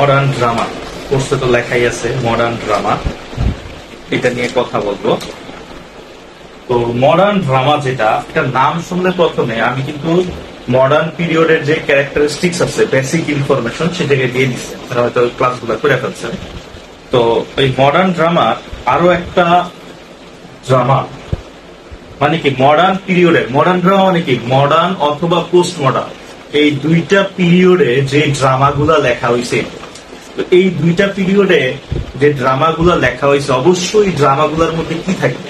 Modern drama কোর্সে তো লেখাই আছে মডার্ন ড্রামা, এটা নিয়ে কথা বলবো। তো মডার্ন ড্রামা যেটা, এটা নাম শুনলে প্রথমে আমি কিন্তু মডার্ন পিরিয়ডের যে ক্যারেক্টারিস্টিক্স আছে, বেসিক ইনফরমেশন সেটাকে দিয়ে দিচ্ছে, তারা হয়তো ক্লাসগুলো করে ফেলছে। তো এই মডার্ন ড্রামার আরো একটা ড্রামা মানে কি মডার্ন পিরিয়ডের, মডার্ন ড্রামা মানে কি মডার্ন অথবা পোস্ট মডার্ন, এই দুইটা পিরিয়ডে যে ড্রামাগুলা লেখা হয়েছে, এই দুইটা পিরিয়ডে যে ড্রামাগুলা লেখা হয়েছে অবশ্যই ড্রামাগুলোর মধ্যে কি থাকবে,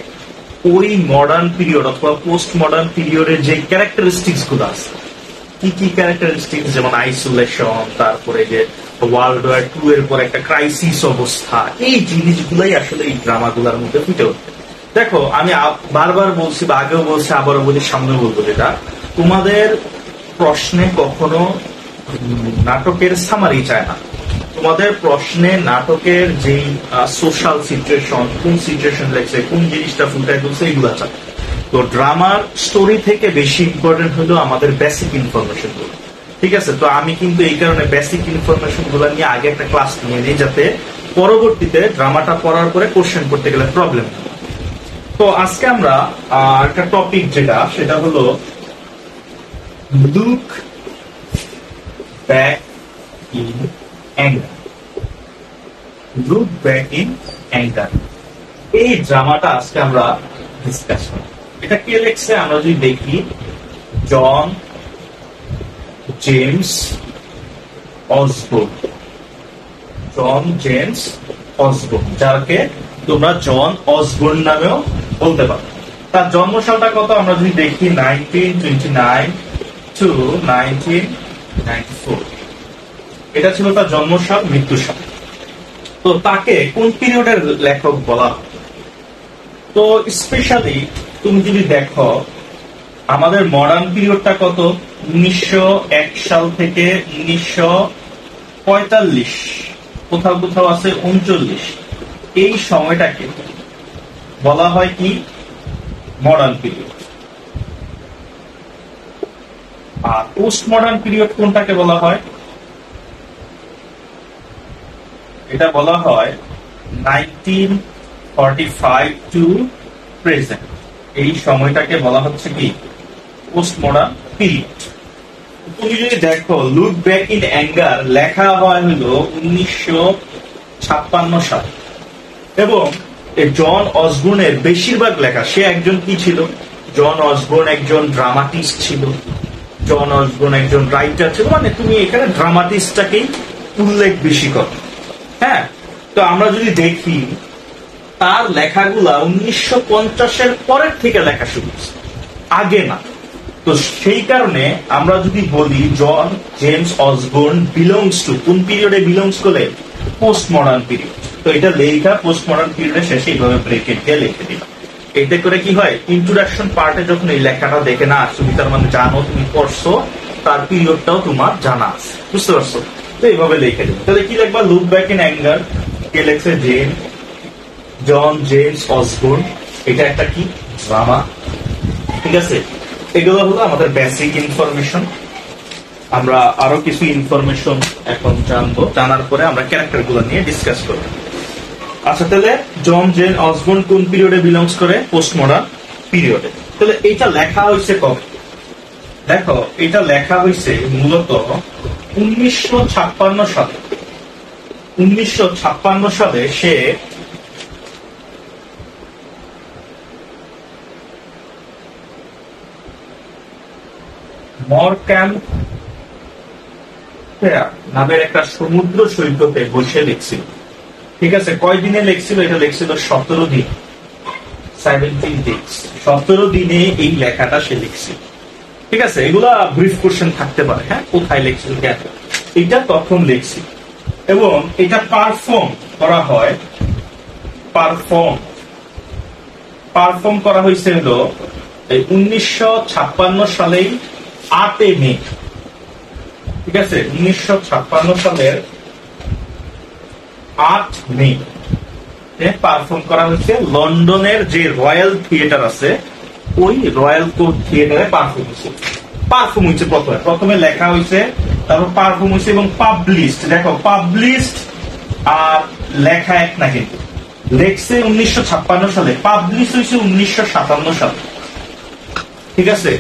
ওই মডার্ন পিরিয়ড অথবা পোস্ট মডার্ন পিরিয়ডের যে ক্যারেক্টারিস্টিক্স গুলো আছে, কি কি ক্যারেক্টারিস্টিক্স, যেমন আইসোলেশন, তারপরে যে ওয়ার্ল্ড ওয়ার টু এর পর একটা ক্রাইসিস অবস্থা, এই জিনিসগুলাই আসলে এই ড্রামাগুলোর মধ্যে ফুটে ওঠে। দেখো আমি বারবার বলছি বা আগেও বলছি, আবারও বলি, সামনে বলবো, যেটা তোমাদের প্রশ্নে কখনো নাটকের সামারি চায় না, তোমাদের প্রশ্নে নাটকের যে সোশ্যাল সিচুয়েশন, কোন সিচুয়েশন লেগছে, কোন জিনিসটা ফুটাই তুলছে, এগুলো চায়। তো ড্রামার স্টোরি থেকে বেশি ইম্পর্টেন্ট হলো আমাদের বেসিক ইনফরমেশন গুলো। ঠিক আছে, তো আমি কিন্তু এই কারণে বেসিক ইনফরমেশন গুলো নিয়ে আগে একটা ক্লাস নিয়ে নিই, যাতে পরবর্তীতে ড্রামাটা পড়ার পরে কোশ্চেন করতে গেলে প্রবলেম হয়। তো আজকে আমরা একটা টপিক যেটা, সেটা হলো look back in anger. Look back in anger, এই ড্রামাটা আজকে আমরা ডিসকাস করব। এটা কে লিখছে আমরা যদি দেখি, John James Osborne. John James Osborne, যাকে তোমরা জন অসবোর্ন নামেও বলতে পারো। তার জন্মসালটা কত আমরা যদি দেখি, 1929 to 1994, এটা ছিল তার জন্মসাল, মৃত্যুসাল। তো তাকে কোন পিরিয়ডের লেখক বলা হয়? তো স্পেশালি তুমি যদি দেখো, আমাদের মডার্ন পিরিয়ডটা কত, 1901 সাল থেকে 1945, কোথাও কোথাও আছে 39, এই সময়টাকে বলা হয় কি মডার্ন পিরিয়ড। আর পোস্ট মডার্ন পিরিয়ড কোনটাকে বলা হয়? এটা বলা হয় 1945 টু প্রেজেন্ট, এই সময়টাকে বলা হচ্ছে কি পোস্ট মডার্ন পিরিয়ড। তুমি যদি দেখো, লুক ব্যাক ইন অ্যাঙ্গার লেখা হয় হলো 1956 সাল, এবং জন অসবোর্নের বেশিরভাগ লেখা, সে একজন কি ছিল, জন অসবোর্ন একজন ড্রামাটিস্ট ছিল, জন অসবোর্ন একজন রাইটার ছিল, মানে তুমি এখানে ড্রামাটিস্টটাকেই উল্লেখ বেশি করো। হ্যাঁ, তো আমরা যদি দেখি তার লেখাগুলা 1950-এর পরের থেকে লেখা শুরু হয়েছে, আগে না। তো সেই কারণে আমরা যদি বলি John James Osborne belongs to কোন পিরিয়ডে বিলংস করে, পোস্ট মডার্ন পিরিয়ড। তো এটা লেখা পোস্ট মডার্ন পিরিয়ডের শেষে এইভাবে ব্রেকেট দিয়ে লিখে দিলাম। এতে করে কি হয়, ইন্ট্রোডাকশন পার্টে যখন এই লেখাটা দেখে না তুমি তার মানে জানো, তুমি পড়ছো, তার পিরিয়ডটাও তোমার জানা আছে, বুঝতে পারছো? তো এইভাবে লিখে দিবে। তাহলে কি লিখবা, লুক ব্যাক ইন অ্যাঙ্গার, কে লিখছে, জন জেমস অসবোর্ন, এটা একটা কি ড্রামা। ঠিক আছে, এগুলো হলো আমাদের বেসিক ইনফরমেশন। আমরা আরো কিছু ইনফরমেশন এখন জানবো, জানার পরে আমরা ক্যারেক্টার গুলো নিয়ে ডিসকাস করবো। আচ্ছা, তাহলে জন জেমস অসবোর্ন কোন পিরিয়ডে বিলংস করে, পোস্ট মডার্ন পিরিয়ডে। তাহলে এটা লেখা হয়েছে কবে? দেখো, এটা লেখা হয়েছে মূলত 1956 সালে। 1956 সালে সে মরক্যাম্প নামের একটা সমুদ্র সৈকতে বসে লিখছিল। ঠিক আছে, কয়দিনে লিখছিল? এটা লিখছিল 17 দিন, 17 days, 17 দিনে এই লেখাটা সে লিখছিল। ঠিক আছে, এগুলা ব্রিফ কোশ্চেন থাকতে পারে। হ্যাঁ, কোথায় লিখছিল, কেন, এটা তখন লিখছিল। এবং এটা পারফর্ম করা হয়, পারফর্ম করা হয়েছে হলো 1956 সালেই 8 মে। ঠিক আছে, 1956 সালের 8 মে পারফর্ম করা হয়েছে লন্ডনের যে রয়্যাল থিয়েটার আছে, ওই রয়্যাল কোর্ট থিয়েটারে পারফর্ম হয়েছে। পারফর্ম হয়েছে, প্রথমে লেখা হয়েছে, তারপর পারফর্ম হয়েছে এবং পাবলিশড। দেখো পাবলিশড আর লেখা এক না, কিন্তু লেখছে 1956 সালে, পাবলিশ হয়েছে 1957 সালে। ঠিক আছে,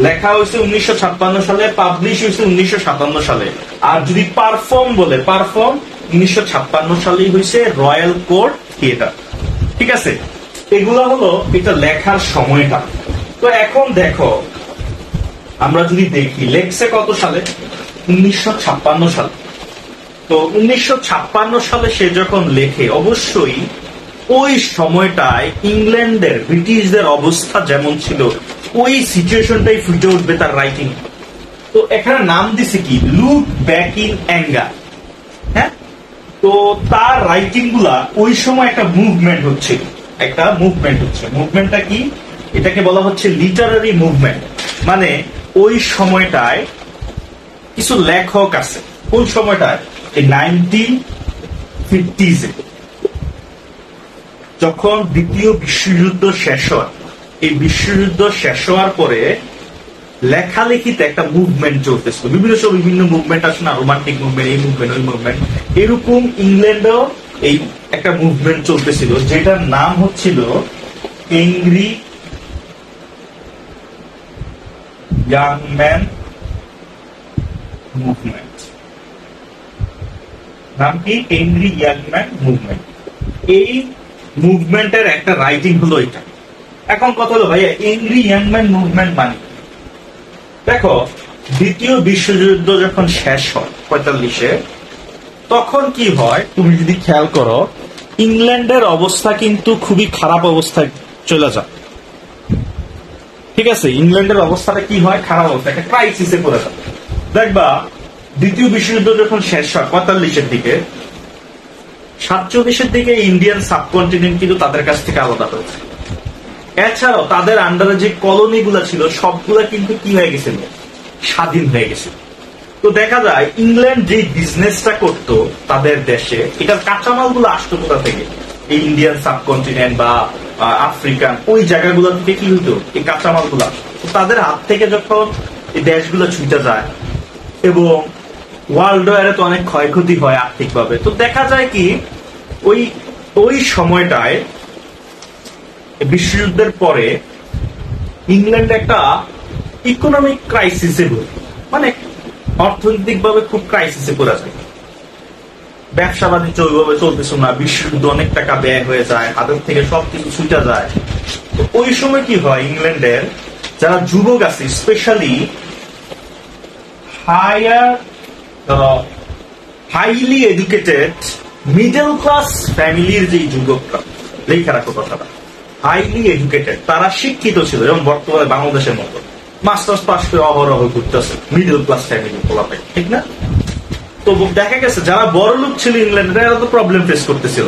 লেখা হয়েছে 1956 সালে, পাবলিশ হয়েছে 1957 সালে। আর যদি পারফর্ম বলে, পারফর্ম 1956 সালেই হয়েছে রয়্যাল কোর্ট থিয়েটার। ঠিক আছে, এগুলো হলো এটা লেখার সময়টা। তো এখন দেখো, আমরা যদি দেখি লেখছে কত সালে, 1956 সালে। তো 1956 সালে সে যখন লেখে, অবশ্যই ওই সময়টায় ইংল্যান্ডের ব্রিটিশদের অবস্থা যেমন ছিল, ওই সিচুয়েশনটাই ফুটে উঠবে তার রাইটিং। তো এখানে নাম দিছে কি, লুক ব্যাক ইন অ্যাঙ্গার। হ্যাঁ, তো তার রাইটিং গুলা ওই সময় একটা মুভমেন্ট হচ্ছে, মুভমেন্টটা কি, এটাকে বলা হচ্ছে লিটারারি মুভমেন্ট। মানে ওই সময়টায় কিছু লেখক আছে, কোন সময়টায়, এই 1950s যখন দ্বিতীয় বিশ্বযুদ্ধ শেষ হয়। এই বিশ্বযুদ্ধ শেষ হওয়ার পরে লেখালেখিতে একটা মুভমেন্ট চলতেছিল, বিভিন্ন মুভমেন্ট আসে না, রোমান্টিক মুভমেন্ট, এই মুভমেন্ট, ওই মুভমেন্ট, এরকম ইংল্যান্ডেও এই একটা মুভমেন্ট চলতেছিল, যেটার নাম হচ্ছিল এংরি ইয়াং ম্যান মুভমেন্ট। নাম কি, এংরি ইয়াং ম্যান মুভমেন্ট। এই মুভমেন্টের একটা রাইটিং হলো এটা। এখন কথা হলো ভাইয়া, এংরি ইয়াং ম্যান মুভমেন্ট মানে, দেখো দ্বিতীয় বিশ্বযুদ্ধ যখন শেষ হয় 45-এ, তখন কি হয় তুমি যদি খেয়াল করো, ইংল্যান্ডের অবস্থা কিন্তু খুবই খারাপ অবস্থায় চলে যায়। ঠিক আছে, ইংল্যান্ডের অবস্থাটা কি হয়, খারাপ অবস্থা, একটা ক্রাইসিসে পড়ে যায়। দেখবা দ্বিতীয় বিশ্বযুদ্ধ যখন শেষ হয় 45-এর দিকে, 47-এর দিকে ইন্ডিয়ান সাবকন্টিনেন্ট কিন্তু তাদের কাছ থেকে আলাদা হয়েছে। এছাড়াও তাদের আন্ডারে যে কলোনি গুলা ছিল, সবগুলা কিন্তু কি হয়ে গেছিল, স্বাধীন হয়ে গেছে। তো দেখা যায় ইংল্যান্ড যে বিজনেসটা করত তাদের দেশে, এটার কাঁচামাল গুলো আসতো কোথা থেকে, এই ইন্ডিয়ান সাবকন্টিনেন্ট বা আফ্রিকান ওই জায়গাগুলো থেকে কি হতো, এই কাঁচামাল গুলা। তো তাদের হাত থেকে যখন এই দেশগুলো ছুটে যায় এবং ওয়ার্ল্ড ওয়ারে তো অনেক ক্ষয়ক্ষতি হয় আর্থিকভাবে, তো দেখা যায় কি ওই সময়টায় বিশ্বযুদ্ধের পরে ইংল্যান্ড একটা ইকোনমিক ক্রাইসিসে, মানে অর্থনৈতিক ভাবে খুব ক্রাইসিসে পড়ে যায়। ব্যবসা বাণিজ্য ওইভাবে চলতেছে না, বিশ্বযুদ্ধ অনেক টাকা ব্যয় হয়ে যায়, হাতের থেকে সবকিছু ছুটে যায়। তো ওই সময় কি হয়, ইংল্যান্ডের যারা যুবক আছে, specially highly educated middle class ফ্যামিলির যে যুবকরা, লেখা রাখো কথাটা, হাইলি এডুকেটেড, তারা শিক্ষিত ছিল, যেমন বর্তমানে বাংলাদেশের মতো মাস্টার্স পাস করে অহরহ ঘুরতেছে, মিডল ক্লাস ফ্যামিলি পোলাপে, ঠিক না? তো দেখা গেছে যারা বড় লোক ছিল ইংল্যান্ডে, এরা তো প্রবলেম ফেস করতেছিল,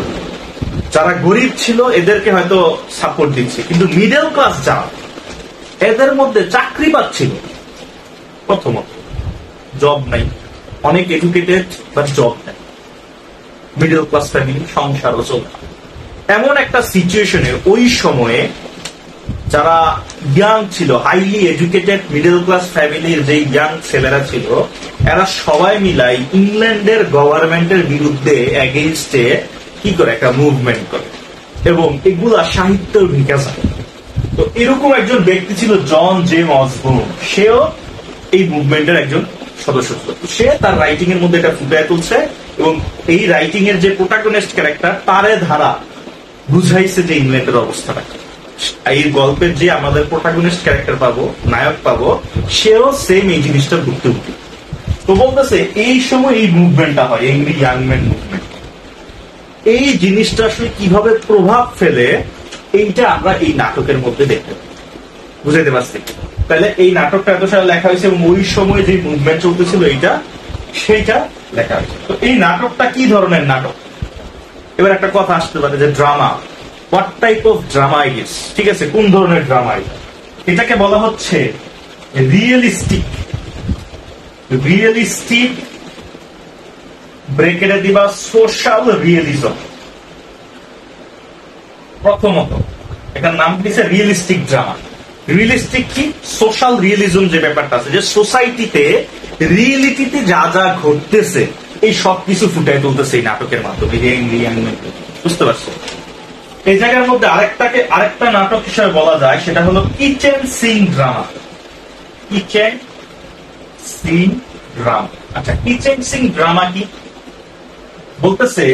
যারা গরিব ছিল এদেরকে হয়তো সাপোর্ট দিচ্ছে, কিন্তু মিডল ক্লাস যারা, এদের মধ্যে চাকরি পাচ্ছিল, প্রথমত জব নাই, অনেক এডুকেটেড বাট জব নাই, মিডল ক্লাস ফ্যামিলি, সংসারও চলে। এমন একটা সিচুয়েশনে ওই সময়ে যারা ইয়াং ছিল, হাইলি এডুকেটেড মিডল ক্লাস ফ্যামিলির যে ইয়াং ছেলেরা ছিল, এরা সবাই মিলাই ইংল্যান্ডের গভর্নমেন্টের বিরুদ্ধে এগেইনস্টে কি করে একটা মুভমেন্ট করে, এবং এগুলা সাহিত্যের বিকাশ হয়। তো এরকম একজন ব্যক্তি ছিল জন জেমস অসবর্ন, সেও এই মুভমেন্টের একজন সদস্য ছিল। সে তার রাইটিং এর মধ্যে এটা ফুটিয়ে তুলছে, এবং এই রাইটিং এর যে প্রোটাগনিস্ট ক্যারেক্টার, তারে ধারা বুঝাইছে যে ইংল্যান্ডের অবস্থাটা। এই গল্পের যে আমাদের প্রোটাগনিস্ট ক্যারেক্টার পাবো, নায়ক পাবো, সেও সেম এই জিনিসটা ভুক্তভোগী। তো বলতেছে এই সময় এই মুভমেন্টটা হয়, এংরি ইয়াং ম্যান মুভমেন্ট। এই জিনিসটা আসলে কিভাবে প্রভাব ফেলে, এইটা আমরা এই নাটকের মধ্যে দেখতে বুঝাইতে পারছি। তাহলে এই নাটকটা এত সালে লেখা হয়েছে, এবং ওই সময় যে মুভমেন্ট চলতেছিল সেইটা লেখা হয়েছে। তো এই নাটকটা কি ধরনের নাটক? এবার একটা কথা আসতে পারে যে drama, what type of drama it is. ঠিক আছে, কোন ধরনের ড্রামা এটা? এটাকে বলা হচ্ছে রিয়েলিস্টিক ব্রেকেটে দিবা সোশ্যাল রিয়েলিজম। প্রথমত এটার নাম দিচ্ছে রিয়েলিস্টিক ড্রামা। রিয়েলিস্টিক কি, সোশ্যাল রিয়েলিজম যে ব্যাপারটা আছে, যে সোসাইটিতে রিয়েলিটিতে যা যা ঘটতেছে এই সব কিছু ফুটাই তুলতেছে এই নাটকের মাধ্যমে। বুঝতে পারছো? এই জায়গার মধ্যে আরেকটা নাটক হিসেবে বলা যায়, সেটা হলো kitchen sink drama. Kitchen sink drama. আচ্ছা, কিচেন সিন ড্রামা কি বলতেছে,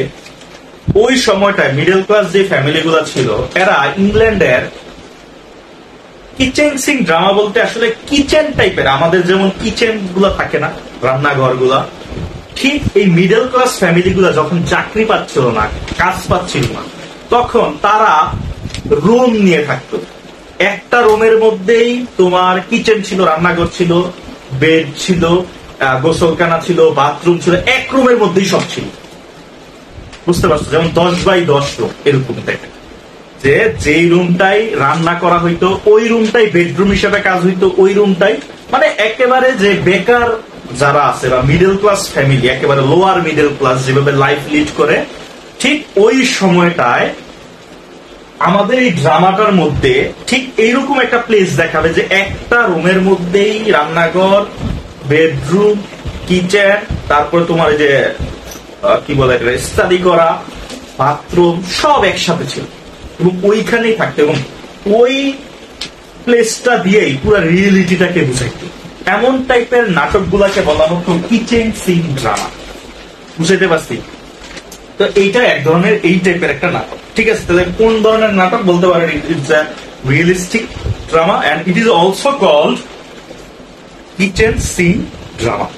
ওই সময়টায় মিডল ক্লাস যে ফ্যামিলি গুলা ছিল, এরা ইংল্যান্ডের কিচেন সিং ড্রামা বলতে আসলে কিচেন টাইপের, আমাদের যেমন কিচেন গুলা থাকে না, রান্নাঘর গুলা, ঠিক এই মিডল ক্লাস ফ্যামিলি গুলা যখন চাকরি পাচ্ছিল না, কাজ পাচ্ছিল না, তখন তারা রুম নিয়ে থাকতো। একটা রুমের মধ্যেই তোমার কিচেন ছিল, রান্নাঘর ছিল, বেড ছিল, গোসলখানা ছিল, বাথরুম ছিল, এক রুমের মধ্যেই সব ছিল। বুঝতে পারছো? যেমন 10x10 রুম এরকম থাকে, যে যেই রুমটাই রান্না করা হইতো ওই রুমটাই বেডরুম হিসেবে কাজ হইতো, ওই রুমটাই, মানে একেবারে যে বেকার যারা আছে বা মিডল ক্লাস ফ্যামিলি, একেবারে লোয়ার মিডল ক্লাস যেভাবে লাইফ লিড করে, ঠিক ওই সময়টায় আমাদের এই ড্রামাটার মধ্যে ঠিক এইরকম একটা প্লেস দেখাবে, যে একটা রুমের মধ্যেই রান্নাঘর, বেডরুম, কিচেন, তারপরে তোমার যে কি বলে স্টাডি করা, বাথরুম, সব একসাথে ছিল এবং ওইখানেই থাকতো, এবং ওই প্লেসটা দিয়েই পুরো রিয়েলিটিটাকে বুঝাইতো। এমন টাইপের নাটকগুলাকে বলা হতো কিচেন সিন ড্রামা। বুঝাইতে পারছি? তো এইটা এক ধরনের এই টাইপের একটা নাটক। ঠিক আছে, তাহলে কোন ধরনের নাটক বলতে পারেন? It's a realistic drama and it is also called kitchen sink drama.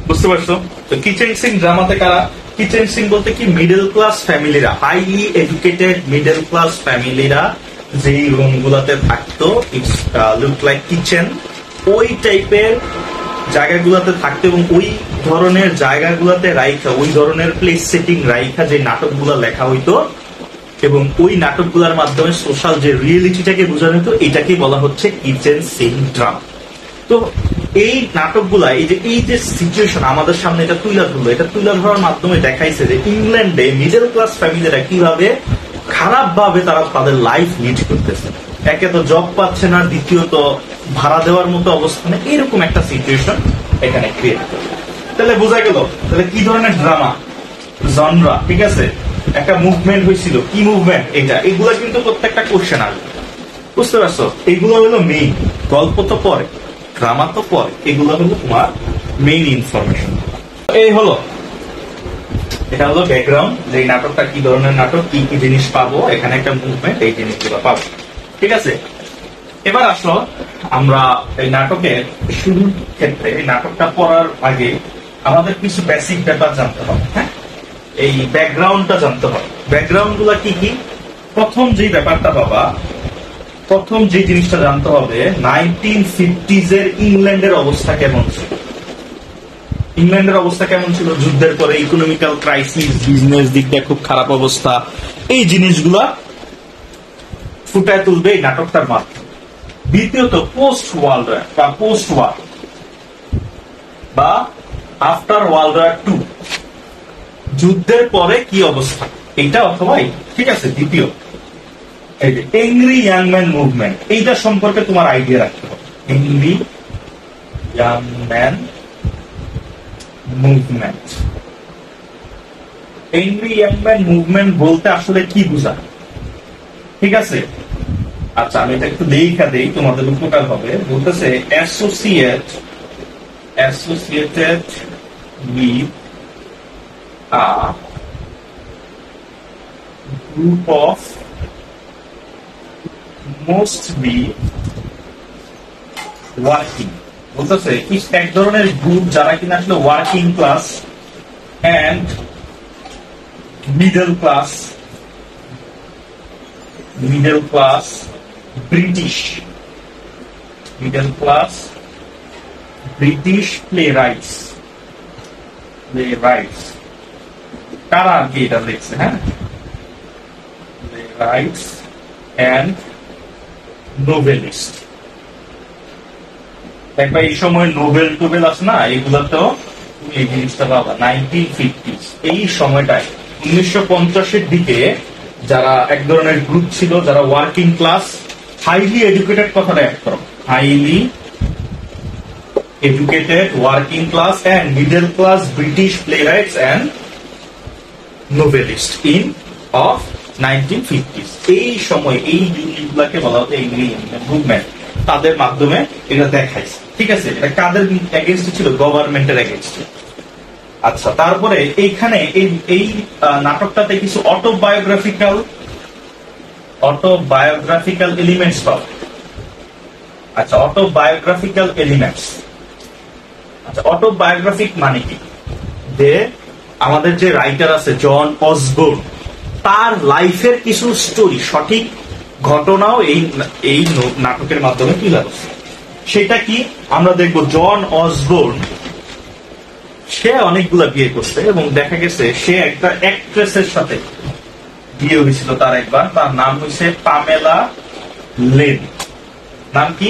বুঝতে পারছো? তো কিচেন সিন ড্রামাতে কারা? কিচেন সিন বলতে কি, মিডল ক্লাস ফ্যামিলিরা, হাইলি এডুকেটেড মিডল ক্লাস ফ্যামিলিরা যেই রুম গুলাতে থাকতো, ইটস লুক লাইক কিচেন, ওই টাইপের জায়গাগুলোতে থাকতো, এবং ওই ধরনের জায়গাগুলোতে রাইখা, ওই ধরনের প্লেস সেটিং রাইখা যে নাটকগুলো লেখা হইতো, এবং ওই নাটকগুলোর মাধ্যমে সোশ্যাল যে রিয়েলিটিটাকে বোঝানো হতো, এটাকে বলা হচ্ছে কিচেন সিন ড্রামা। তো এই নাটকগুলা এই যে সিচুয়েশন আমাদের সামনে এটা তুলে ধরলো, এটা তুলে ধরার মাধ্যমে দেখাইছে যে ইংল্যান্ডে মিডল ক্লাস ফ্যামিলিরা কিভাবে খারাপ ভাবে তারা তাদের লাইফ লিড করতেছে। একে তো জব পাচ্ছে না, দ্বিতীয়ত ভাড়া দেওয়ার মতো অবস্থানে, এরকম একটা সিচুয়েশন এখানে ক্রিয়েট করে। তাহলে বোঝা গেল তাহলে কি ধরনের ড্রামা জনরা। ঠিক আছে, একটা মুভমেন্ট হয়েছিল, কি মুভমেন্ট এটা, এগুলা কিন্তু প্রত্যেকটা কোশ্চেন আসবে। বুঝতে পারছো? এগুলো হলো মেইন, গল্প তো পরে, ড্রামা তো পরে, এগুলো হলো তোমার মেইন ইনফরমেশন। এই হলো, এটা হলো ব্যাকগ্রাউন্ড, যে এই নাটকটা কি ধরনের নাটক, কি কি জিনিস পাবো, এখানে একটা মুভমেন্ট, এই জিনিসগুলো পাবো। ঠিক আছে, এবার আসলো আমরা এই নাটকের শুরুর ক্ষেত্রে, এই নাটকটা পড়ার আগে আমাদের কিছু বেসিক ব্যাপার জানতে হবে। হ্যাঁ, এই ব্যাকগ্রাউন্ডটা জানতে হবে। ব্যাকগ্রাউন্ড গুলা কি কি? প্রথম যে ব্যাপারটা বাবা, প্রথম যে জিনিসটা জানতে হবে, 1950s এর ইংল্যান্ডের অবস্থা কেমন ছিল। ইংল্যান্ডের অবস্থা কেমন ছিল? যুদ্ধের পরে ইকোনমিক্যাল ক্রাইসিস, বিজনেস দিক দিয়ে খুব খারাপ অবস্থা, এই জিনিসগুলা ফুটায় তুলবে এই নাটকটার মাধ্যমে। দ্বিতীয়ত, পোস্ট ওয়ার্ল্ড ওয়ার বা পোস্ট ওয়ার বা আফটার ওয়ার্ল্ড ওয়ার 2, যুদ্ধের পরে কি অবস্থা, এইটা অথবা ঠিক আছে। দ্বিতীয়, এই যে এংরি ইয়াং ম্যান মুভমেন্ট, এইটা সম্পর্কে তোমার আইডিয়া রাখতে হবে। Angry young man movement, angry young man movement বলতে আসলে কি বোঝায়? ঠিক আছে, আচ্ছা আমি এটা একটু দেখা দেই, তোমাদের উপকার হবে। বলতেছে associated with a group of mostly working, বলতেছে কি এক ধরনের গ্রুপ যারা কিনা আসলে working class and middle class British playwrights কারা আর কি এটা দেখছে। হ্যাঁ, প্লেরাইটস এন্ড নোবেলিস্ট। দেখবা এই সময় নোবেল টোবেল আছে না, এগুলাতেও তুমি এই জিনিসটা পাবা। 1950s এই সময়টায় 1950-এর দিকে যারা এক ধরনের গ্রুপ ছিল, যারা ওয়ার্কিং ক্লাস হাইলি এডুকেটেড কথাটা অ্যাড করো, highly educated working class and middle class British playwrights and novelist in of 1950s। এই সময় এই জিনিসগুলোকে বলা হতো এংরি মুভমেন্ট, তাদের মাধ্যমে এটা দেখাইছে। ঠিক আছে, এটা কাদের এগেইনস্টে ছিল? গভর্নমেন্টের এগেইনস্টে। আচ্ছা, তারপরে এইখানে এই নাটকটাতে কিছু অটোবায়োগ্রাফিক্যাল এলিমেন্টস পাবো। আচ্ছা, অটোবায়োগ্রাফিক্যাল এলিমেন্টস। আচ্ছা, অটোবায়োগ্রাফিক মানে কি? যে আমাদের যে রাইটার আছে জন অসবর্ন, তার লাইফের কিছু স্টোরি, সঠিক ঘটনাও এই নাটকের মাধ্যমে তুলে ধরছে। সেটা কি আমরা দেখব? জন অসবর্ন সে অনেকগুলা বিয়ে করছে এবং দেখা গেছে সে একটা অ্যাক্ট্রেসের সাথে বিয়ে হয়েছিল তার একবার। তার নাম হয়েছে পামেলা লেন। নাম কি?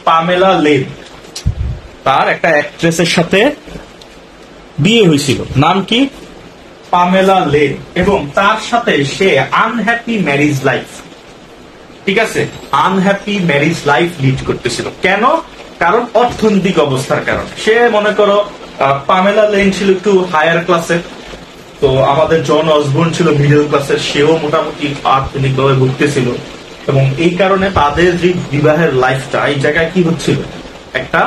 Pamela lane. তার একটা অ্যাক্ট্রেসের সাথে বিয়ে হয়েছিল, নাম কি? Pamela lane. এবং তার সাথে সে আনহ্যাপি ম্যারিজ লাইফ, ঠিক আছে, আনহ্যাপি ম্যারিজ লাইফ লিড করতেছিল। কেন? কারণ অর্থনৈতিক অবস্থার কারণে। সে মনে করো পামেলা লেন ছিল একটু হায়ার ক্লাসের, তো আমাদের জন অসবর্ন ছিল মিডল ক্লাসের, সেও মোটামুটি আর্থিকভাবে ভুগতেছিল। এবং এই কারণে তাদের যে বিবাহের লাইফটা এই জায়গায় কি হচ্ছিল? একটা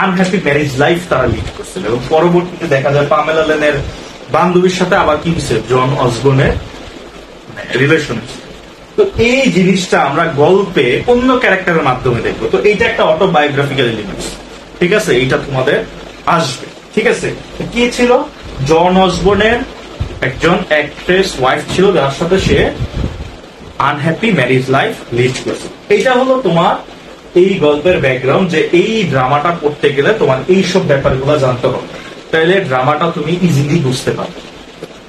আনহ্যাপি ম্যারিজ লাইফ তারা লিড করছিল। এবং পরবর্তীতে দেখা যায় পামেলা লেনের বান্ধবীর সাথে আবার কি হচ্ছে? জন অসবর্নের রিলেশন। তো এই জিনিসটা আমরা গল্পে অন্য ক্যারেক্টারের মাধ্যমে দেখবো। তো এইটা একটা অটোবায়োগ্রাফিক্যাল এলিমেন্টস, ঠিক আছে, এইটা তোমাদের আসবে। ঠিক আছে, কি ছিল? জন অসবর্নের একজন অ্যাক্ট্রেস ওয়াইফ ছিল, যার সাথে সে আনহ্যাপি ম্যারিজ লাইফ লিড করছে। এইটা হলো তোমার এই গল্পের ব্যাকগ্রাউন্ড, যে এই ড্রামাটা পড়তে গেলে তোমার এইসব ব্যাপারগুলো জানতে হবে, তাইলে ড্রামাটা তুমি ইজিলি বুঝতে পারবে।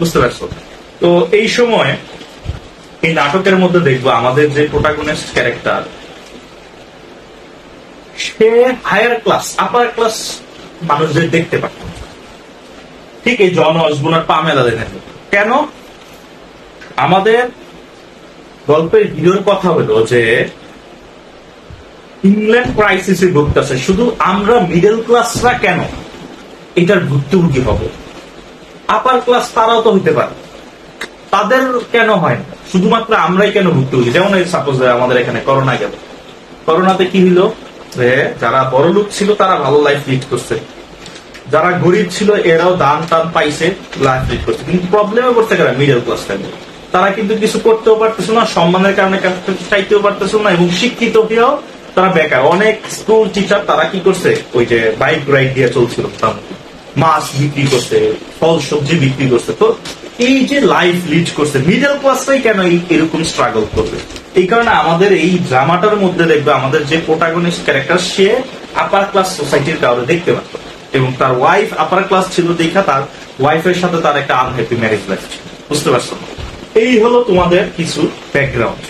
বুঝতে পারছো? তো এই সময় এই নাটকের মধ্যে দেখবো আমাদের যে প্রোটাগনিস্ট ক্যারেক্টার, সে হায়ার ক্লাস আপার ক্লাস মানুষদের দেখতে পারত, ঠিক এই জন অসবর্ন আর পামেলা লেনের। কেন? আমাদের গল্পের হিরোর কথা হলো যে ইংল্যান্ড ক্রাইসিসে ভুগতেছে, শুধু আমরা মিডল ক্লাসরা কেন এটার ভুক্তভোগী হব? আপার ক্লাস তারাও তো হইতে পারে, তাদের কেন হয় না? শুধুমাত্র আমরাই কেন ভুক্তভোগী? যেমন সাপোজ আমাদের এখানে করোনা গেল, করোনাতে কি হলো? যে যারা বড় লোক ছিল তারা ভালো লাইফ লিড করছে, যারা গরিব ছিল এরাও দান টান পাইছে, লাইফ লিড করছে। কিন্তু প্রবলেমে পড়তে গেলে মিডল ক্লাস ফ্যামিলি, তারা কিন্তু কিছু করতেও পারতেছে না, সম্মানের কারণে চাইতেও পারতেছে না, এবং শিক্ষিত হয়েও তারা বেকার। অনেক স্কুল টিচার তারা কি করছে? ওই যে বাইক রাইড দিয়ে চলছিল, মাছ বিক্রি করছে, ফল সবজি বিক্রি করছে। তো এই যে লাইফ লিড করছে, মিডল ক্লাসটাই কেন এরকম স্ট্রাগল করবে? এই কারণে আমাদের এই ড্রামাটার মধ্যে দেখবে আমাদের যে প্রোটাগনিস্ট ক্যারেক্টার, সে আপার ক্লাস সোসাইটির কাউরে দেখতে পারত, এবং তার ওয়াইফ আপার ক্লাস ছিল দেখা তার ওয়াইফের সাথে তার একটা আনহ্যাপি ম্যারেজ লাইফ ছিল। বুঝতে পারছো? এই হলো তোমাদের কিছু ব্যাকগ্রাউন্ড।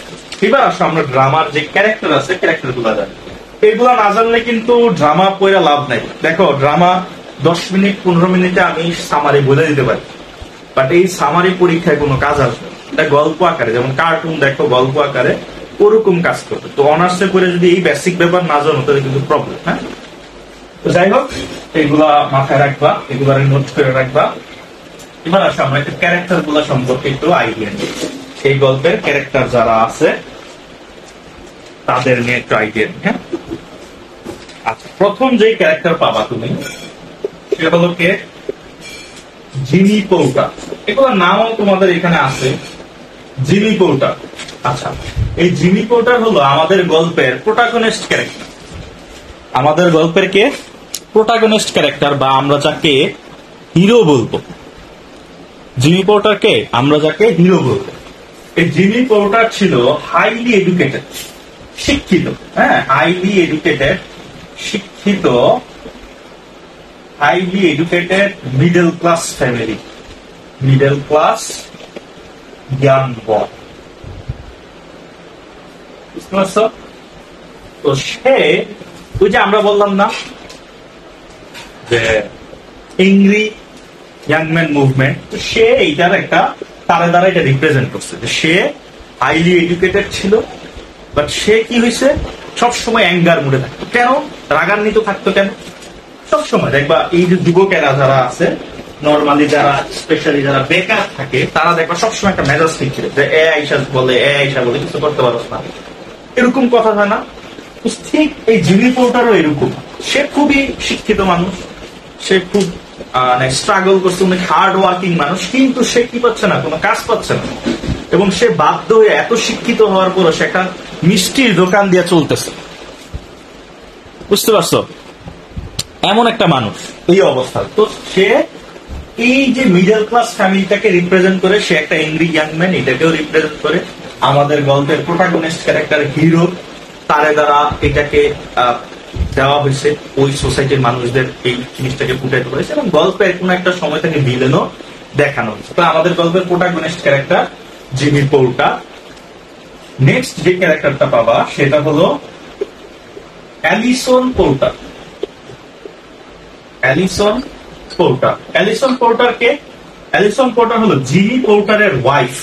এবার আসো আমরা ড্রামার যে ক্যারেক্টার আছে ক্যারেক্টার গুলা জানি। এগুলা না জানলে কিন্তু ড্রামা পড়া লাভ নাই। দেখো, ড্রামা 10 মিনিট 15 মিনিটে আমি সামারি বলে দিতে পারি, বাট এই সামারি পরীক্ষায় কোনো কাজ আসবে? এটা গল্প আকারে, যেমন কার্টুন দেখো গল্প আকারে, ওরকম কাজ করবে। তো অনার্সে করে যদি এই বেসিক ব্যাপার না জানো তাহলে কিন্তু প্রবলেম। হ্যাঁ, তো যাই হোক, এগুলা মাথায় রাখবা, এগুলা নোট করে রাখবা। এবার আসো আমরা একটু ক্যারেক্টার গুলা সম্পর্কে একটু আইডিয়া নিই। এই গল্পের ক্যারেক্টার যারা আছে তাদের নিয়ে একটু আইডিয়া নিই। হ্যাঁ, আচ্ছা, প্রথম যে ক্যারেক্টার পাবা তুমি সে হলো কে? Jimmy porter. এগুলোর নামও তোমাদের এখানে আছে, জিমি পোর্টার। আচ্ছা, এই জিমি পোর্টার হলো আমাদের গল্পের প্রোটাগনিস্ট ক্যারেক্টার। আমাদের গল্পের কে? প্রোটাগনিস্ট ক্যারেক্টার, বা আমরা যাকে হিরো বলবো। জিমি পোর্টারকে আমরা যাকে হিরো বলবো। এই জিমি পোর্টার ছিল হাইলি এডুকেটেড, শিক্ষিত। হ্যাঁ, হাইলি এডুকেটেড, শিক্ষিত, highly educated middle class family, middle class young বয়। বুঝতে পারছো? তো সে ওই যে আমরা বললাম না যে এংরি ইয়াং ম্যান মুভমেন্ট, তো সে এইটার একটা তারে দ্বারা এটা রিপ্রেজেন্ট করছে যে সে হাইলি এডুকেটেড ছিল বাট সে কি হয়েছে, সবসময় অ্যাঙ্গার মুডে থাকতো। কেন রাগান্বিত থাকতো কেন? সবসময় দেখবা এই যে যুবকেরা যারা আছে, নর্মালি যারা স্পেশালি যারা বেকার থাকে, তারা দেখবা সবসময় একটা মেজাজ ঠিক ছিল যে এ আইসা বলে কিছু করতে পারছ না, এরকম কথা হয় না? ঠিক এই জিমি পোর্টারও এরকম। সে খুবই শিক্ষিত মানুষ, সে খুব স্ট্রাগল করছে, অনেক হার্ড ওয়ার্কিং মানুষ, কিন্তু সে কি পাচ্ছে না, কোনো কাজ পাচ্ছে না। এবং সে বাধ্য হয়ে এত শিক্ষিত হওয়ার পরও সে একটা মিষ্টির দোকান দিয়ে চলতেছে। বুঝতে পারছো? এমন একটা মানুষ এই অবস্থা। তো সে এই যে মিডল ক্লাস ফ্যামিলিটাকে রিপ্রেজেন্ট করে, সে একটা এংরি ইয়াং ম্যান, এটাকেও রিপ্রেজেন্ট করে। আমাদের গল্পের প্রোটাগনিস্ট ক্যারেক্টার হিরো, তারে দ্বারা এটাকে দেওয়া হয়েছে, ওই সোসাইটির মানুষদের এই জিনিসটাকে ফুটাইতে করেছে, এবং গল্পের কোন একটা সময় থেকে ভিলেনও দেখানো হয়েছে। তো আমাদের গল্পের protagonist character Jimmy Porter. Next যে ক্যারেক্টারটা পাবা সেটা হলো Alison Porter. Alison Porter. Alison Porter কে? অ্যালিসন পোর্টার হলো জিমি পোর্টারের ওয়াইফ।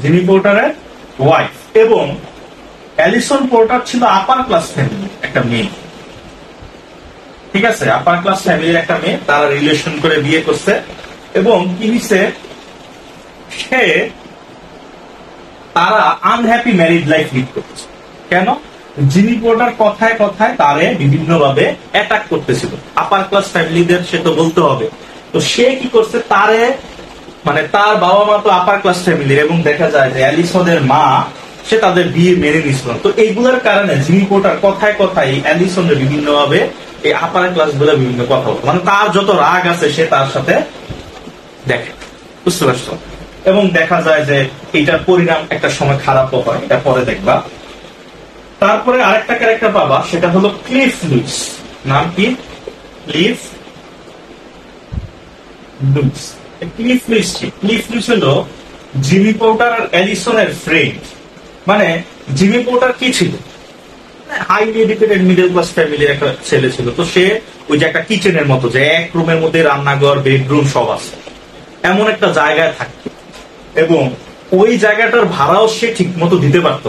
জিমি পোর্টারের ওয়াইফ। এবং অ্যালিসন পোর্টার ছিল আপার ক্লাস ফ্যামিলি একটা মেয়ে, ঠিক আছে? আপার ক্লাস ফ্যামিলির একটা মেয়ে, তারা রিলেশন করে বিয়ে করছে। এবং কি হয়েছে, সে তারা আনহ্যাপি ম্যারিড লাইফ লিড করছে। কেন? জিমি পোর্টার কথায় কথায় তারে বিভিন্ন ভাবে অ্যাটাক করতেছিল। আপার ক্লাস ফ্যামিলিদের সে তো বলতে হবে। তো সে কি করছে, তারে তার বাবা মা তো আপার ক্লাস ফ্যামিলির, এবং দেখা যায় যে অ্যালিসনের মা সে তাদের বিয়ে মেনে নিছিল। তো এইগুলোর কারণে জিমি পোর্টার কথায় কথায় অ্যালিসনের বিভিন্ন ভাবে এই আপার ক্লাস গুলো বিভিন্ন কথা বলতো, তার যত রাগ আছে সে তার সাথে দেখে। বুঝতে পারছো? এবং দেখা যায় যে এটার পরিণাম একটা সময় খারাপও হয়, এটা পরে দেখবা। তারপরে আরেকটা ক্যারেক্টার পাবা, সেটা হলো ক্লিফ লুইস। নাম কি? Cliff Lewis. ক্লিফ লুইস কি? ক্লিফ লুইস হলো জিমি পোর্টার আর অ্যালিসনের ফ্রেন্ড। জিমি পোর্টার কি ছিল, হাইলি এডুকেটেড মিডল ক্লাস ফ্যামিলির একটা ছেলে ছিল। তো সে ওই যে একটা কিচেনের মতো, যে এক রুমের মধ্যে রান্নাঘর, বেডরুম সব আছে, এমন একটা জায়গায় থাকতো। এবং ওই জায়গাটার ভাড়াও সে ঠিক মতো দিতে পারত।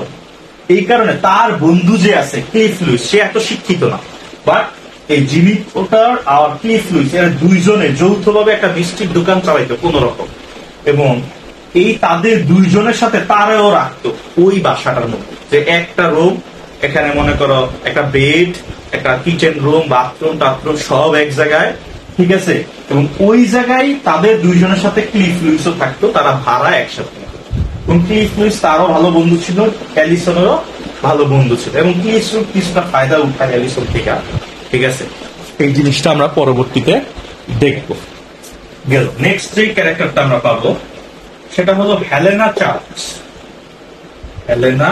এই কারণে তার বন্ধু যে আছে ক্লিফ লুইস, সে এত শিক্ষিত না, বাট এই জিমি পোর্টার আর ক্লিফ লুইস এরা দুইজনে যৌথভাবে একটা মিষ্টির দোকান চালাইতো কোন রকম। এবং এই তাদের দুইজনের সাথে তারাও রাখতো ওই বাসাটার মধ্যে, যে একটা রুম, এখানে মনে করো একটা বেড, একটা কিচেন রুম, বাথরুম টাথরুম সব এক জায়গায়, ঠিক আছে? এবং ওই জায়গায় তাদের দুইজনের সাথে ক্লিফ লুইসও থাকতো, তারা ভাড়া একসাথে। এবং ক্লিফ লুইস তারও ভালো বন্ধু ছিল, অ্যালিসনেরও ভালো বন্ধু ছিল, এবং ক্লিফ লুইস কিছুটা ফায়দা উঠায় অ্যালিসন থেকে, ঠিক আছে? এই জিনিসটা আমরা পরবর্তীতে দেখবো। গেল। নেক্সট যে ক্যারেক্টারটা আমরা পাবো সেটা হলো Helena Charles. Helena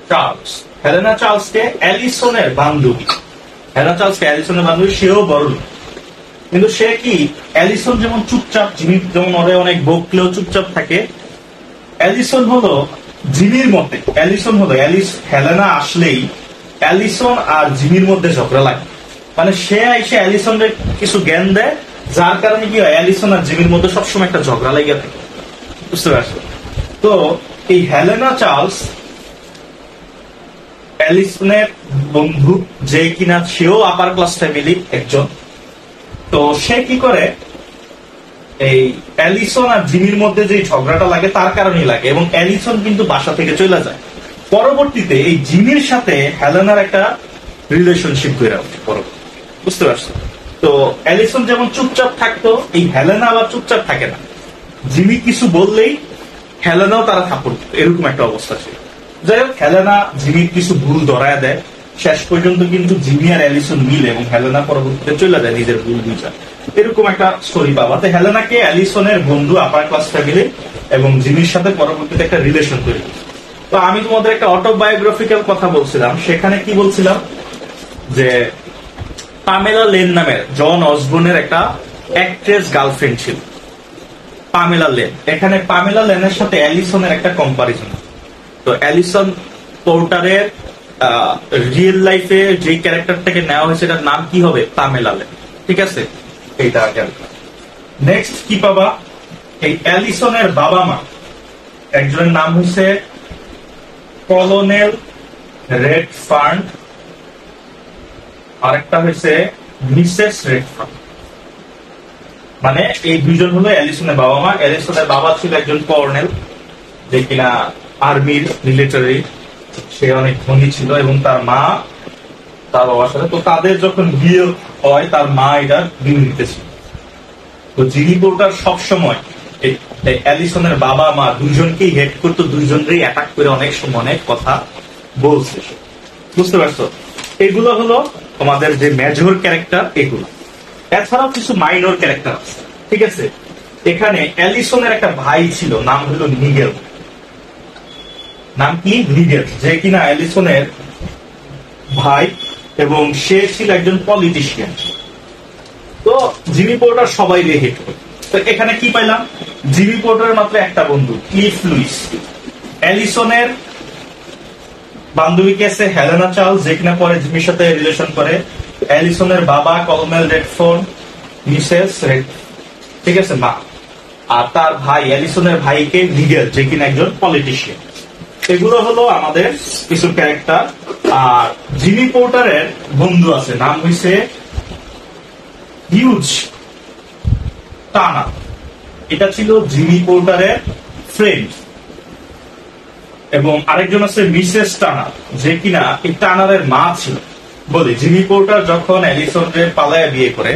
Charles. Helena চার্লসকে অ্যালিসনের বান্ধবী। হেলেনা চার্লসকে অ্যালিসনের বান্ধবী, সেও বড় লোক। কিন্তু সে কি, অ্যালিসন যেমন চুপচাপ, জিমি যেমন ওরে অনেক বকলেও চুপচাপ থাকে, অ্যালিসন হলো জিমির মতে, অ্যালিসন হলো হেলেনা আসলেই অ্যালিসন আর জিমির মধ্যে ঝগড়া লাগে। সে এসে অ্যালিসনের কিছু জ্ঞান দেয়, যার কারণে কি হয়, অ্যালিসন আর জিমির মধ্যে সবসময় একটা ঝগড়া লেগে থাকে। বুঝতে পারছো? তো এই হেলেনা চার্লস অ্যালিসনের বন্ধু, যে কিনা সেও আপার ক্লাস ফ্যামিলি একজন। তো সে কি করে, এই অ্যালিসন আর জিমির মধ্যে যে ঝগড়াটা লাগে তার কারণেই লাগে, এবং অ্যালিসন কিন্তু বাসা থেকে চলে যায়। পরবর্তীতে এই জিমির সাথে হেলেনার একটা রিলেশনশিপ গড়ে ওঠে পরবর্তী। বুঝতে পারছো? তো অ্যালিসন যেমন চুপচাপ থাকতো, এই হেলেনা আবার চুপচাপ থাকে না। জিমি কিছু বললেই হেলেনাও তারা থাপড় দিত, এরকম একটা অবস্থা ছিল। যাই হোক, হেলেনা জিমির কিছু ভুল ধরায় দেয়। শেষ পর্যন্ত কিন্তু জিমি আর অ্যালিসন মিলে, এবং হেলেনা পরবর্তীতে চলে যায় নিজের ভুল বুঝা। এরকম একটা স্টোরি পাবা। তো হেলেনাকে অ্যালিসনের বন্ধু আপার ক্লাস ফ্যামিলি এবং জিমির সাথে পরবর্তীতে একটা রিলেশন তৈরি। তো আমি তোমাদের একটা অটোবায়োগ্রাফিক্যাল কথা বলছিলাম, সেখানে কি বলছিলাম যে পামেলা লেন নামের জন অসবর্নের একটা অ্যাক্ট্রেস গার্লফ্রেন্ড ছিল, পামেলা লেন। এখানে পামেলা লেনের সাথে অ্যালিসনের একটা কম্পারিজন। তো অ্যালিসন পোর্টারের রিয়েল লাইফে যে ক্যারেক্টারটাকে নেওয়া হয়েছে এটার নাম কি হবে? পামেলা লেন, ঠিক আছে? এইটা আগে। নেক্সট কি পাবা, এই অ্যালিসনের বাবা মা, একজনের নাম হচ্ছে কলোনেল রেডফার্ন, আরেকটা হয়েছে মিসেস রেডফার্ন। মানে এই দুইজন হলো অ্যালিসনের বাবা মা। অ্যালিসনের বাবা ছিল একজন কর্নেল, যে কিনা আর্মির মিলিটারি, সে অনেক ধনী ছিল, এবং তার মা তার বাবার সাথে। তো তাদের যখন বিয়ে হয় তার মা এটা বিরোধিতা ছিল। তো জিমি পোর্টার সবসময় অ্যালিসনের বাবা মা দুইজনকেই হেড করতো, দুইজনকেই অ্যাটাক করে অনেক সময় অনেক কথা বলছে। বুঝতে পারছো? এগুলো হলো তোমাদের যে মেজর ক্যারেক্টার এগুলো। এছাড়াও কিছু মাইনর ক্যারেক্টার আছে, ঠিক আছে? এখানে অ্যালিসনের একটা ভাই ছিল, নাম হলো নিগেল। নাম কি? নিগেল, যে কিনা অ্যালিসনের ভাই, এবং সে ছিল একজন পলিটিশিয়ান। তো জিমি পোর্টার সবাই দিয়ে হেড করে। তো এখানে কি পাইলাম? জিমি পোর্টারের মাত্র একটা বন্ধু, ক্লিফ লুইস। অ্যালিসনের বান্ধবী কে আছে হেলেনা চার্লস, যে কিনা পরে জিমির সাথে রিলেশন করে। অ্যালিসনের বাবা কলোনেল রেডফোর্ন, মিসেস রেড, ঠিক আছে, মা। আর তার ভাই অ্যালিসনের ভাইকে নিগেল, যে কিনা একজন পলিটিশিয়ান। এগুলো হলো আমাদের কিছু ক্যারেক্টার। আর জিমি পোর্টারের বন্ধু আছে, নাম হইছে হিউজ টানা। এটা ছিল জিমি পোর্টারের ফ্রেন্ড। এবং আরেকজন আছে মিসেস টানার, যে কিনা এই টানারের মা ছিল। বলি, জিমি পোর্টার যখন অ্যালিসনকে পালায় বিয়ে করে,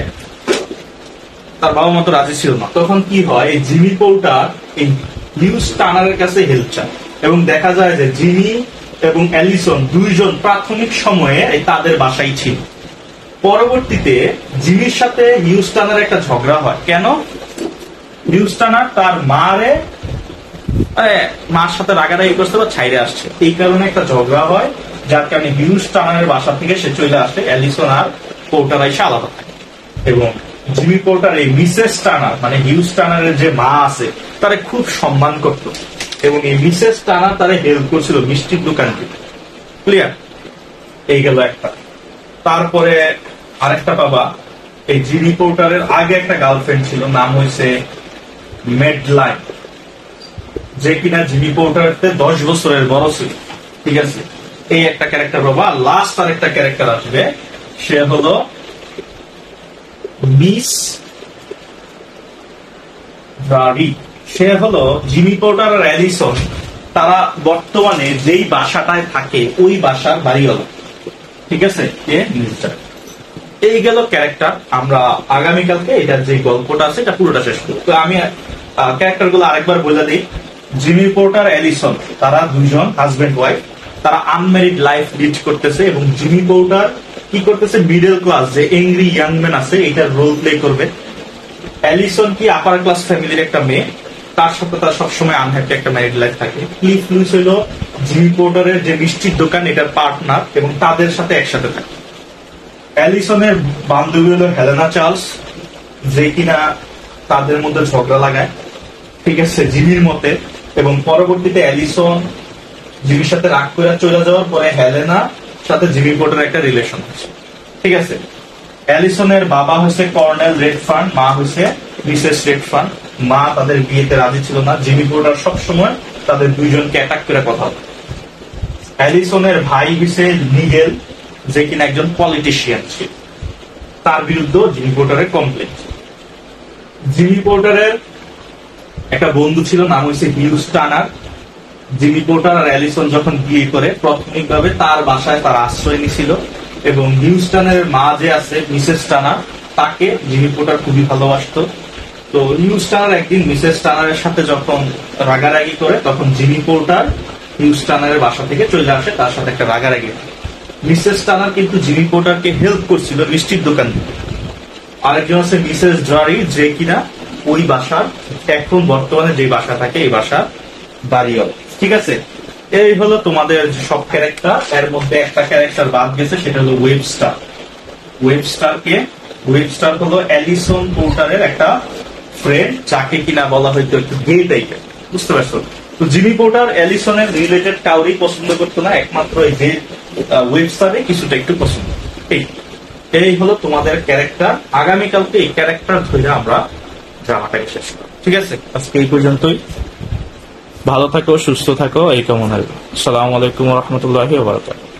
তার বাবা মা তো রাজি ছিল না। তখন কি হয়, এই জিমি পোর্টার এই হিউজ টানারের কাছে হেল্প চায়, এবং দেখা যায় যে জিমি এবং অ্যালিসন দুইজন প্রাথমিক সময়ে তাদের বাসায় ছিল। পরবর্তীতে জিমির সাথে হিউজ টানার একটা ঝগড়া হয়। কেন? হিউজ টানার তার মার সাথে রাগারাগি করতে বা ছাইরে আসছে, এই কারণে একটা ঝগড়া হয়, যার কারণে হিউজ টানারের বাসা থেকে সে চলে আসে। অ্যালিসন আর পোর্টার এসে আলাদা থাকে। এবং জিমি পোর্টার এই মিসেস টানার, মানে হিউজ টানারের যে মা আছে, তারে খুব সম্মান করত, এবং এই মিসেস টানার তারে হেল্প করছিল মিষ্টির দোকান থেকে। ক্লিয়ার? এই গেল একটা। তারপরে আরেকটা পাবা, এই জিমি পোর্টারের আগে একটা গার্লফ্রেন্ড ছিল, নাম হয়েছে মেডলাইন, যে কিনা জিমি পোর্টারের 10 বছরের বড় ছিল। ঠিক আছে, এই একটা ক্যারেক্টার পাবা। লাস্ট আর একটা ক্যারেক্টার আসবে, সে হলো মিস রারি। সে হলো জিমি পোর্টার আর অ্যালিসন, তারা বর্তমানে যেই বাসাটায় থাকে ওই বাসার বাড়িওয়ালা। ঠিক আছে, এই গেল ক্যারেক্টার। আমরা আগামীকালকে এটার যে গল্পটা আছে এটা পুরোটা শেষ করব। তো আমি ক্যারেক্টার গুলো আরেকবার বলে দিই। জিমি পোর্টার, অ্যালিসন, তারা দুইজন হাজবেন্ড ওয়াইফ। তারা আনম্যারিড লাইফ লিড করতেছে, এবং জিমি পোর্টার কি করতেছে, মিডল ক্লাস যে এংরি ইয়াং ম্যান আছে এটার রোল প্লে করবে। অ্যালিসন কি আপার ক্লাস ফ্যামিলির একটা মেয়ে, তার সাথে তার সবসময় আনহ্যাপি একটা ম্যারিড লাইফ থাকে। ক্লিফ লুইস হইল জিমি পোর্টারের যে মিষ্টির দোকান এটার পার্টনার, এবং তাদের সাথে একসাথে থাকে। অ্যালিসনের বান্ধবী হলো হেলেনা চার্লস, যে কিনা তাদের মধ্যে ঝগড়া লাগায়, ঠিক আছে, জিমির মতে। এবং পরবর্তীতে অ্যালিসন জিমির সাথে রাগ করে চলে যাওয়ার পরে হেলেনা সাথে জিমি পোর্টার একটা রিলেশন আছে। ঠিক আছে, অ্যালিসনের বাবা হচ্ছে কর্নেল রেডফার্ন, মা হচ্ছে মিসেস রেডফার্ন। মা তাদের বিয়েতে রাজি ছিল না। জিমি পোর্টার সবসময় তাদের দুইজনকে অ্যাটাক করে কথা বলে। অ্যালিসনের ভাই হচ্ছে নিগেল, যে কিনা একজন পলিটিশিয়ান ছিল, তার বিরুদ্ধে জিমি পোর্টারের কমপ্লেন। জিমি পোর্টারের একটা বন্ধু ছিল, নাম হচ্ছে হিউজ টানার। জিমি পোর্টার আর অ্যালিসন যখন বিয়ে করে প্রাথমিকভাবে তার বাসায় তার আশ্রয় নিয়েছিল, এবং হিউজ টানারের মা যে আছে মিসেস টানার, তাকে জিমি পোর্টার খুবই ভালোবাসতো। তো হিউজ টানার একদিন মিসেস টানারের সাথে যখন রাগারাগি করে, তখন জিমি পোর্টার হিউজ টানারের বাসা থেকে চলে আসে, তার সাথে একটা রাগারাগি। মিসেস টানার কিন্তু জিমি পোর্টারকে হেল্প করছিল মিষ্টির দোকান থেকে। আরেকজন আছে মিসেস ড্রারি, যে কিনা ওই বাসার এখন বর্তমানে যে বাসা থাকে এই বাসার বাড়িওয়ালা। ঠিক আছে, এই হলো তোমাদের সব ক্যারেক্টার। এর মধ্যে একটা ক্যারেক্টার বাদ গেছে, সেটা হলো ওয়েবস্টার। ওয়েবস্টার হলো অ্যালিসন পোর্টারের একটা ফ্রেন্ড, যাকে কিনা বলা হয়তো একটু গে টাইপের। বুঝতে পারছো? তো জিমি পোর্টার অ্যালিসনের রিলেটেড কাউরই পছন্দ করতো না, একমাত্র এই যে ওয়েবস্টারে কিছুটা একটু পছন্দ। এই হলো তোমাদের ক্যারেক্টার। আগামীকালকে এই ক্যারেক্টার ধরে আমরা ড্রামাটাকে শেষ করব। ঠিক আছে, আজকে এই পর্যন্তই। ভালো থাকো, সুস্থ থাকো, এই কামনা। আসসালামু আলাইকুম ওয়া রাহমাতুল্লাহি ওয়া বারাকাতুহু।